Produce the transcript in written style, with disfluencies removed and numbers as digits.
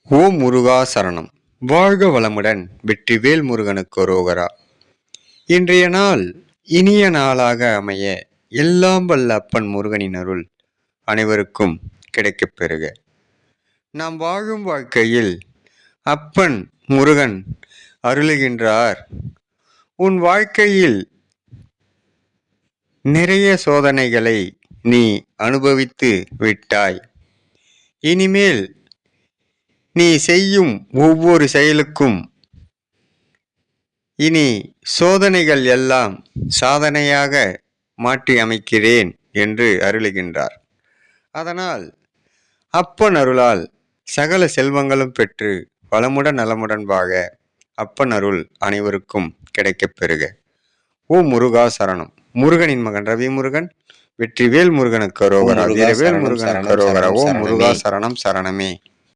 ஓம் முருகா சரணம். வாழ்க வளமுடன். வெற்றிவேல் முருகனுக்கு அரோகரா. இன்றைய நாள் இனிய நாளாக அமைய எல்லாம் வல்ல அப்பன் முருகனின் அருள் அனைவருக்கும் கிடைக்கப் பெறுக. நாம் வாழும் வாழ்க்கையில் அப்பன் முருகன் அருளுகின்றார். உன் வாழ்க்கையில் நிறைய சோதனைகளை நீ அனுபவித்து விட்டாய். இனிமேல் நீ செய்யும் ஒவ்வொரு செயலுக்கும் இனி சோதனைகள் எல்லாம் சாதனையாக மாற்றி அமைக்கிறேன் என்று அருளுகின்றார். அதனால் அப்பன் அருளால் சகல செல்வங்களும் பெற்று வளமுடன் நலமுடன் வாழ அப்பன் அருள் அனைவருக்கும் கிடைக்கப் பெறுக. ஓம் முருகா சரணம். முருகனின் மகன் ரவி முருகன். வெற்றிவேல் முருகனுக்கு அரோகரா. வீரவேல் முருகனுக்கு அரோகரா. ஓம் முருகா சரணம் சரணமே.